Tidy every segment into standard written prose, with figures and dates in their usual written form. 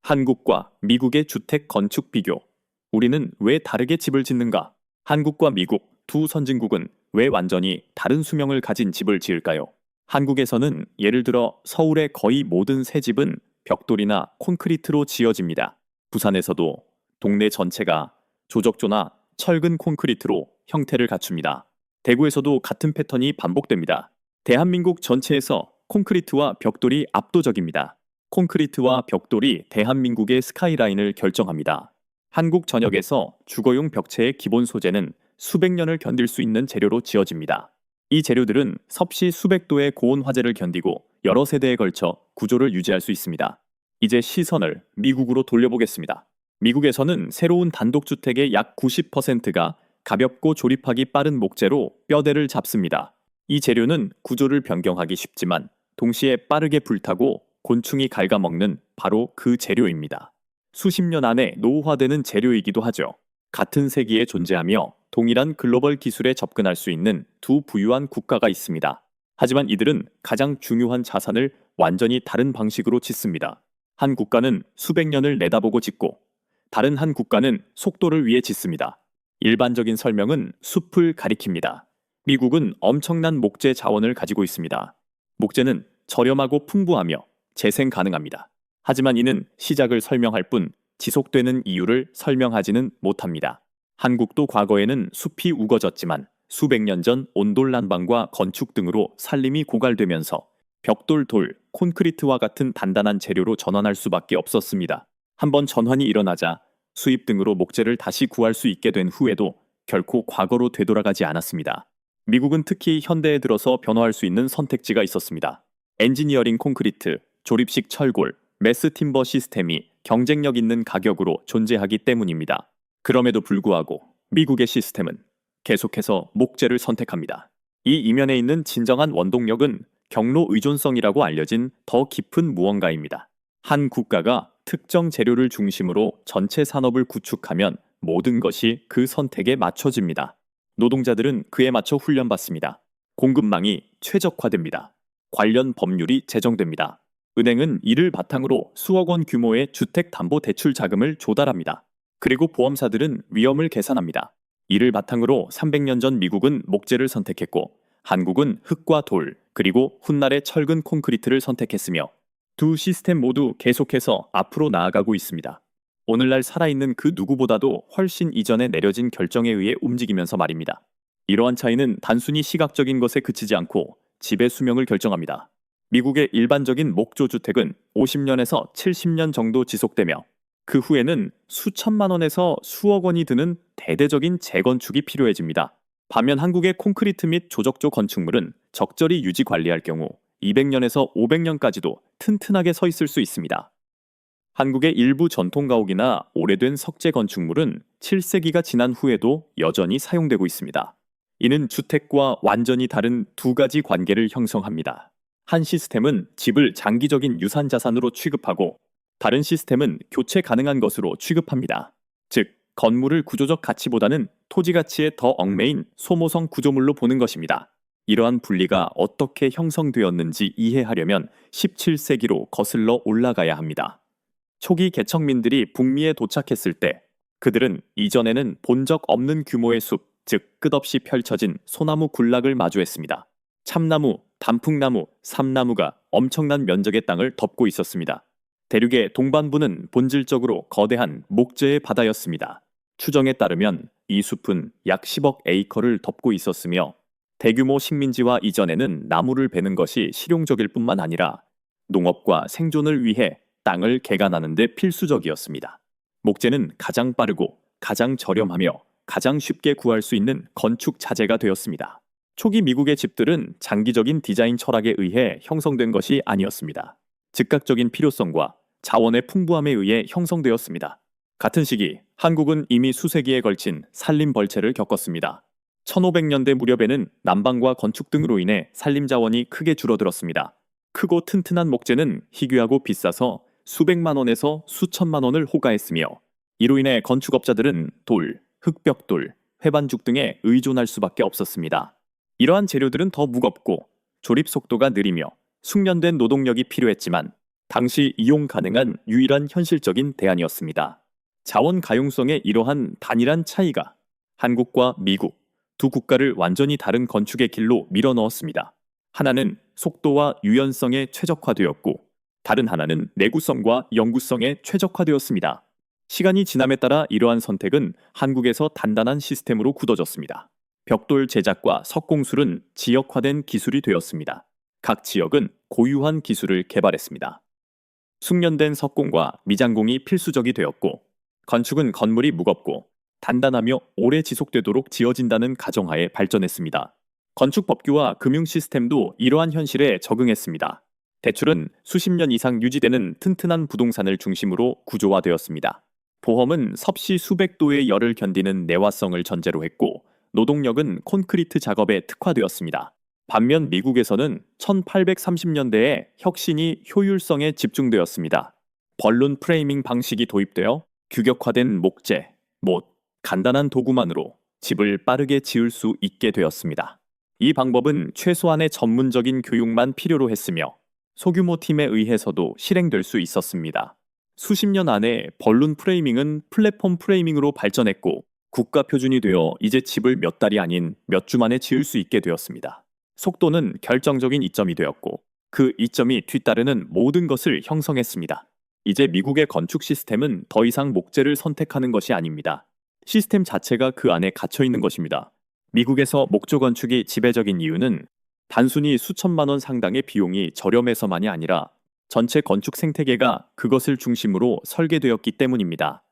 한국과 미국의 주택 건축 비교. 우리는 왜 다르게 집을 짓는가? 한국과 미국 두 선진국은 왜 완전히 다른 수명을 가진 집을 지을까요? 한국에서는 예를 들어 서울의 거의 모든 새 집은 벽돌이나 콘크리트로 지어집니다. 부산에서도 동네 전체가 조적조나 철근 콘크리트로 형태를 갖춥니다. 대구에서도 같은 패턴이 반복됩니다. 대한민국 전체에서 콘크리트와 벽돌이 압도적입니다. 콘크리트와 벽돌이 대한민국의 스카이라인을 결정합니다. 한국 전역에서 주거용 벽체의 기본 소재는 수백 년을 견딜 수 있는 재료로 지어집니다. 이 재료들은 섭씨 수백 도의 고온 화재를 견디고 여러 세대에 걸쳐 구조를 유지할 수 있습니다. 이제 시선을 미국으로 돌려보겠습니다. 미국에서는 새로운 단독주택의 약 90%가 가볍고 조립하기 빠른 목재로 뼈대를 잡습니다. 이 재료는 구조를 변경하기 쉽지만 동시에 빠르게 불타고 곤충이 갉아먹는 바로 그 재료입니다. 수십 년 안에 노후화되는 재료이기도 하죠. 같은 세기에 존재하며 동일한 글로벌 기술에 접근할 수 있는 두 부유한 국가가 있습니다. 하지만 이들은 가장 중요한 자산을 완전히 다른 방식으로 짓습니다. 한 국가는 수백 년을 내다보고 짓고 다른 한 국가는 속도를 위해 짓습니다. 일반적인 설명은 숲을 가리킵니다. 미국은 엄청난 목재 자원을 가지고 있습니다. 목재는 저렴하고 풍부하며 재생 가능합니다. 하지만 이는 시작을 설명할 뿐 지속되는 이유를 설명하지는 못합니다. 한국도 과거에는 숲이 우거졌지만 수백 년 전 온돌난방과 건축 등으로 산림이 고갈되면서 벽돌, 돌, 콘크리트와 같은 단단한 재료로 전환할 수밖에 없었습니다. 한번 전환이 일어나자 수입 등으로 목재를 다시 구할 수 있게 된 후에도 결코 과거로 되돌아가지 않았습니다. 미국은 특히 현대에 들어서 변화할 수 있는 선택지가 있었습니다. 엔지니어링 콘크리트, 조립식 철골, 매스 팀버 시스템이 경쟁력 있는 가격으로 존재하기 때문입니다. 그럼에도 불구하고 미국의 시스템은 계속해서 목재를 선택합니다. 이 이면에 있는 진정한 원동력은 경로 의존성이라고 알려진 더 깊은 무언가입니다. 한 국가가 특정 재료를 중심으로 전체 산업을 구축하면 모든 것이 그 선택에 맞춰집니다. 노동자들은 그에 맞춰 훈련받습니다. 공급망이 최적화됩니다. 관련 법률이 제정됩니다. 은행은 이를 바탕으로 수억 원 규모의 주택담보대출 자금을 조달합니다. 그리고 보험사들은 위험을 계산합니다. 이를 바탕으로 300년 전 미국은 목재를 선택했고 한국은 흙과 돌, 그리고 훗날의 철근 콘크리트를 선택했으며 두 시스템 모두 계속해서 앞으로 나아가고 있습니다. 오늘날 살아있는 그 누구보다도 훨씬 이전에 내려진 결정에 의해 움직이면서 말입니다. 이러한 차이는 단순히 시각적인 것에 그치지 않고 집의 수명을 결정합니다. 미국의 일반적인 목조주택은 50년에서 70년 정도 지속되며 그 후에는 수천만 원에서 수억 원이 드는 대대적인 재건축이 필요해집니다. 반면 한국의 콘크리트 및 조적조 건축물은 적절히 유지 관리할 경우 200년에서 500년까지도 튼튼하게 서 있을 수 있습니다. 한국의 일부 전통 가옥이나 오래된 석재 건축물은 7세기가 지난 후에도 여전히 사용되고 있습니다. 이는 주택과 완전히 다른 두 가지 관계를 형성합니다. 한 시스템은 집을 장기적인 유산 자산으로 취급하고 다른 시스템은 교체 가능한 것으로 취급합니다. 즉, 건물을 구조적 가치보다는 토지 가치에 더 얽매인 소모성 구조물로 보는 것입니다. 이러한 분리가 어떻게 형성되었는지 이해하려면 17세기로 거슬러 올라가야 합니다. 초기 개척민들이 북미에 도착했을 때 그들은 이전에는 본 적 없는 규모의 숲, 즉 끝없이 펼쳐진 소나무 군락을 마주했습니다. 참나무, 단풍나무, 삼나무가 엄청난 면적의 땅을 덮고 있었습니다. 대륙의 동반부는 본질적으로 거대한 목재의 바다였습니다. 추정에 따르면 이 숲은 약 10억 에이커를 덮고 있었으며 대규모 식민지화 이전에는 나무를 베는 것이 실용적일 뿐만 아니라 농업과 생존을 위해 땅을 개간하는 데 필수적이었습니다. 목재는 가장 빠르고 가장 저렴하며 가장 쉽게 구할 수 있는 건축 자재가 되었습니다. 초기 미국의 집들은 장기적인 디자인 철학에 의해 형성된 것이 아니었습니다. 즉각적인 필요성과 자원의 풍부함에 의해 형성되었습니다. 같은 시기 한국은 이미 수세기에 걸친 산림 벌채를 겪었습니다. 1500년대 무렵에는 난방과 건축 등으로 인해 산림 자원이 크게 줄어들었습니다. 크고 튼튼한 목재는 희귀하고 비싸서 수백만 원에서 수천만 원을 호가했으며 이로 인해 건축업자들은 돌, 흑벽돌, 회반죽 등에 의존할 수밖에 없었습니다. 이러한 재료들은 더 무겁고 조립 속도가 느리며 숙련된 노동력이 필요했지만 당시 이용 가능한 유일한 현실적인 대안이었습니다. 자원 가용성의 이러한 단일한 차이가 한국과 미국 두 국가를 완전히 다른 건축의 길로 밀어넣었습니다. 하나는 속도와 유연성에 최적화되었고 다른 하나는 내구성과 영구성에 최적화되었습니다. 시간이 지남에 따라 이러한 선택은 한국에서 단단한 시스템으로 굳어졌습니다. 벽돌 제작과 석공술은 지역화된 기술이 되었습니다. 각 지역은 고유한 기술을 개발했습니다. 숙련된 석공과 미장공이 필수적이 되었고 건축은 건물이 무겁고 단단하며 오래 지속되도록 지어진다는 가정하에 발전했습니다. 건축 법규와 금융 시스템도 이러한 현실에 적응했습니다. 대출은 수십 년 이상 유지되는 튼튼한 부동산을 중심으로 구조화되었습니다. 보험은 섭씨 수백 도의 열을 견디는 내화성을 전제로 했고 노동력은 콘크리트 작업에 특화되었습니다. 반면 미국에서는 1830년대에 혁신이 효율성에 집중되었습니다. 벌룬 프레이밍 방식이 도입되어 규격화된 목재, 못, 간단한 도구만으로 집을 빠르게 지을 수 있게 되었습니다. 이 방법은 최소한의 전문적인 교육만 필요로 했으며 소규모 팀에 의해서도 실행될 수 있었습니다. 수십 년 안에 벌룬 프레이밍은 플랫폼 프레이밍으로 발전했고 국가 표준이 되어 이제 집을 몇 달이 아닌 몇 주 만에 지을 수 있게 되었습니다. 속도는 결정적인 이점이 되었고 그 이점이 뒤따르는 모든 것을 형성했습니다. 이제 미국의 건축 시스템은 더 이상 목재를 선택하는 것이 아닙니다. 시스템 자체가 그 안에 갇혀 있는 것입니다. 미국에서 목조 건축이 지배적인 이유는 단순히 수천만 원 상당의 비용이 저렴해서만이 아니라 전체 건축 생태계가 그것을 중심으로 설계되었기 때문입니다.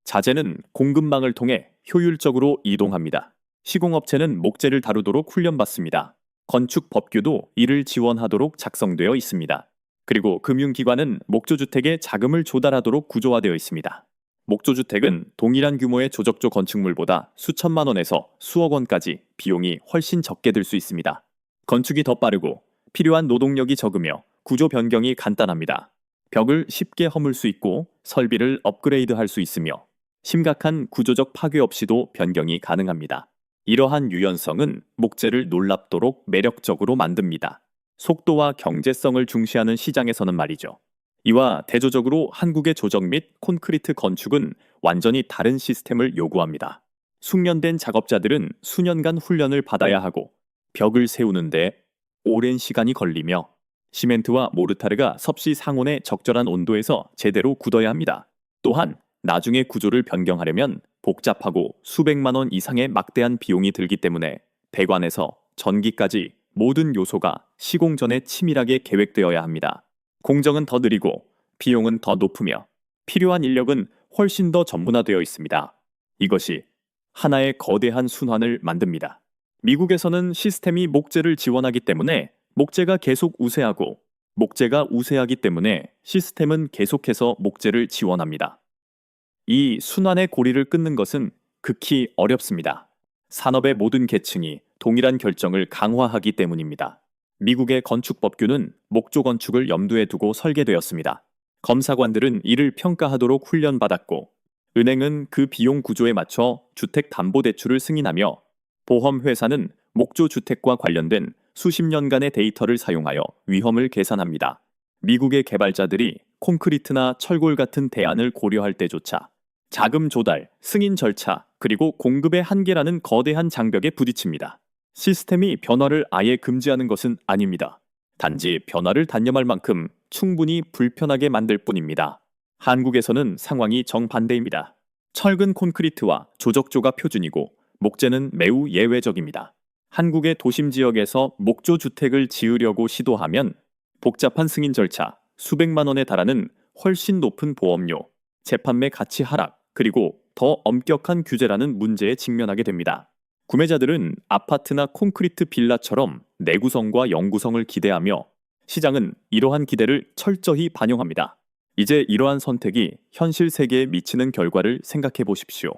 자재는 공급망을 통해 효율적으로 이동합니다. 시공업체는 목재를 다루도록 훈련받습니다. 건축 법규도 이를 지원하도록 작성되어 있습니다. 그리고 금융기관은 목조주택에 자금을 조달하도록 구조화되어 있습니다. 목조주택은 동일한 규모의 조적조 건축물보다 수천만 원에서 수억 원까지 비용이 훨씬 적게 들 수 있습니다. 건축이 더 빠르고 필요한 노동력이 적으며 구조 변경이 간단합니다. 벽을 쉽게 허물 수 있고 설비를 업그레이드할 수 있으며 심각한 구조적 파괴 없이도 변경이 가능합니다. 이러한 유연성은 목재를 놀랍도록 매력적으로 만듭니다. 속도와 경제성을 중시하는 시장에서는 말이죠. 이와 대조적으로 한국의 조적 및 콘크리트 건축은 완전히 다른 시스템을 요구합니다. 숙련된 작업자들은 수년간 훈련을 받아야 하고 벽을 세우는데 오랜 시간이 걸리며 시멘트와 모르타르가 섭씨 상온의 적절한 온도에서 제대로 굳어야 합니다. 또한 나중에 구조를 변경하려면 복잡하고 수백만 원 이상의 막대한 비용이 들기 때문에 배관에서 전기까지 모든 요소가 시공 전에 치밀하게 계획되어야 합니다. 공정은 더 느리고 비용은 더 높으며 필요한 인력은 훨씬 더 전문화되어 있습니다. 이것이 하나의 거대한 순환을 만듭니다. 미국에서는 시스템이 목재를 지원하기 때문에 목재가 계속 우세하고 목재가 우세하기 때문에 시스템은 계속해서 목재를 지원합니다. 이 순환의 고리를 끊는 것은 극히 어렵습니다. 산업의 모든 계층이 동일한 결정을 강화하기 때문입니다. 미국의 건축 법규는 목조 건축을 염두에 두고 설계되었습니다. 검사관들은 이를 평가하도록 훈련받았고 은행은 그 비용 구조에 맞춰 주택담보대출을 승인하며 보험회사는 목조 주택과 관련된 수십 년간의 데이터를 사용하여 위험을 계산합니다. 미국의 개발자들이 콘크리트나 철골 같은 대안을 고려할 때조차 자금 조달, 승인 절차, 그리고 공급의 한계라는 거대한 장벽에 부딪힙니다. 시스템이 변화를 아예 금지하는 것은 아닙니다. 단지 변화를 단념할 만큼 충분히 불편하게 만들 뿐입니다. 한국에서는 상황이 정반대입니다. 철근 콘크리트와 조적조가 표준이고 목재는 매우 예외적입니다. 한국의 도심 지역에서 목조 주택을 지으려고 시도하면 복잡한 승인 절차, 수백만 원에 달하는 훨씬 높은 보험료, 재판매 가치 하락, 그리고 더 엄격한 규제라는 문제에 직면하게 됩니다. 구매자들은 아파트나 콘크리트 빌라처럼 내구성과 영구성을 기대하며 시장은 이러한 기대를 철저히 반영합니다. 이제 이러한 선택이 현실 세계에 미치는 결과를 생각해 보십시오.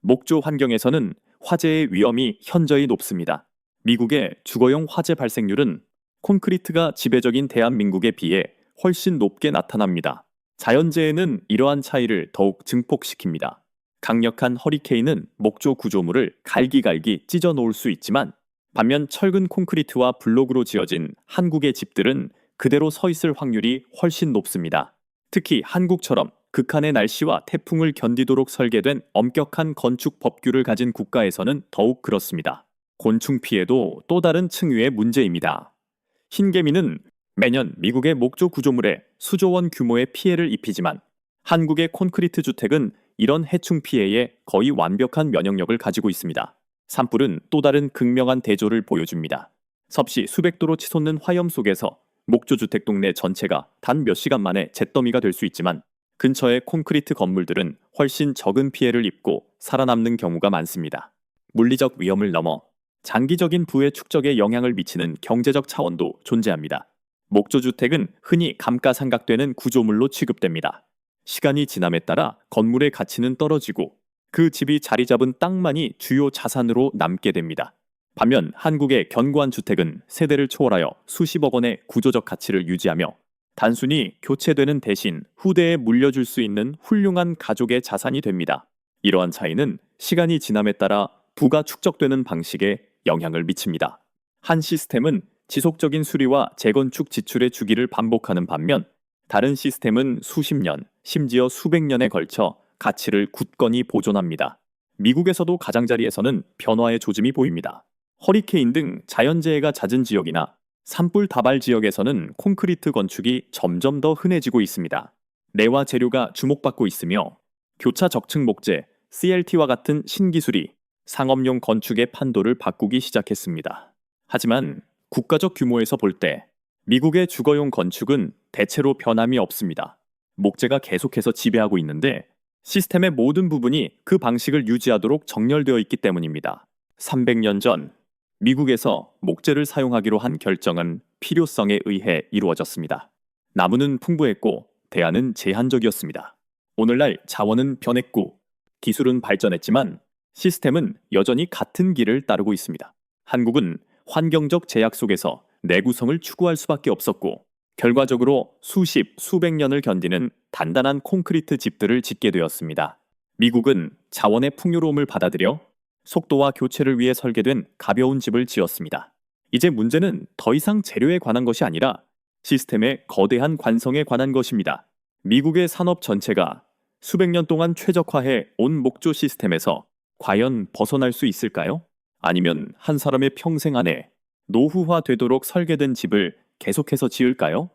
목조 환경에서는 화재의 위험이 현저히 높습니다. 미국의 주거용 화재 발생률은 콘크리트가 지배적인 대한민국에 비해 훨씬 높게 나타납니다. 자연재해는 이러한 차이를 더욱 증폭시킵니다. 강력한 허리케인은 목조 구조물을 갈기갈기 찢어 놓을 수 있지만 반면 철근 콘크리트와 블록으로 지어진 한국의 집들은 그대로 서 있을 확률이 훨씬 높습니다. 특히 한국처럼 극한의 날씨와 태풍을 견디도록 설계된 엄격한 건축 법규를 가진 국가에서는 더욱 그렇습니다. 곤충 피해도 또 다른 층위의 문제입니다. 흰개미는 매년 미국의 목조 구조물에 수조 원 규모의 피해를 입히지만 한국의 콘크리트 주택은 이런 해충 피해에 거의 완벽한 면역력을 가지고 있습니다. 산불은 또 다른 극명한 대조를 보여줍니다. 섭씨 수백 도로 치솟는 화염 속에서 목조 주택 동네 전체가 단 몇 시간 만에 잿더미가 될 수 있지만 근처의 콘크리트 건물들은 훨씬 적은 피해를 입고 살아남는 경우가 많습니다. 물리적 위험을 넘어 장기적인 부의 축적에 영향을 미치는 경제적 차원도 존재합니다. 목조 주택은 흔히 감가상각되는 구조물로 취급됩니다. 시간이 지남에 따라 건물의 가치는 떨어지고 그 집이 자리 잡은 땅만이 주요 자산으로 남게 됩니다. 반면 한국의 견고한 주택은 세대를 초월하여 수십억 원의 구조적 가치를 유지하며 단순히 교체되는 대신 후대에 물려줄 수 있는 훌륭한 가족의 자산이 됩니다. 이러한 차이는 시간이 지남에 따라 부가 축적되는 방식에 영향을 미칩니다. 한 시스템은 지속적인 수리와 재건축 지출의 주기를 반복하는 반면 다른 시스템은 수십 년, 심지어 수백 년에 걸쳐 가치를 굳건히 보존합니다. 미국에서도 가장자리에서는 변화의 조짐이 보입니다. 허리케인 등 자연재해가 잦은 지역이나 산불 다발 지역에서는 콘크리트 건축이 점점 더 흔해지고 있습니다. 내화 재료가 주목받고 있으며 교차 적층 목재, CLT와 같은 신기술이 상업용 건축의 판도를 바꾸기 시작했습니다. 하지만 국가적 규모에서 볼 때 미국의 주거용 건축은 대체로 변함이 없습니다. 목재가 계속해서 지배하고 있는데 시스템의 모든 부분이 그 방식을 유지하도록 정렬되어 있기 때문입니다. 300년 전 미국에서 목재를 사용하기로 한 결정은 필요성에 의해 이루어졌습니다. 나무는 풍부했고 대안은 제한적이었습니다. 오늘날 자원은 변했고 기술은 발전했지만 시스템은 여전히 같은 길을 따르고 있습니다. 한국은 환경적 제약 속에서 내구성을 추구할 수밖에 없었고 결과적으로 수십, 수백 년을 견디는 단단한 콘크리트 집들을 짓게 되었습니다. 미국은 자원의 풍요로움을 받아들여 속도와 교체를 위해 설계된 가벼운 집을 지었습니다. 이제 문제는 더 이상 재료에 관한 것이 아니라 시스템의 거대한 관성에 관한 것입니다. 미국의 산업 전체가 수백 년 동안 최적화해 온 목조 시스템에서 과연 벗어날 수 있을까요? 아니면 한 사람의 평생 안에 노후화되도록 설계된 집을 계속해서 지을까요?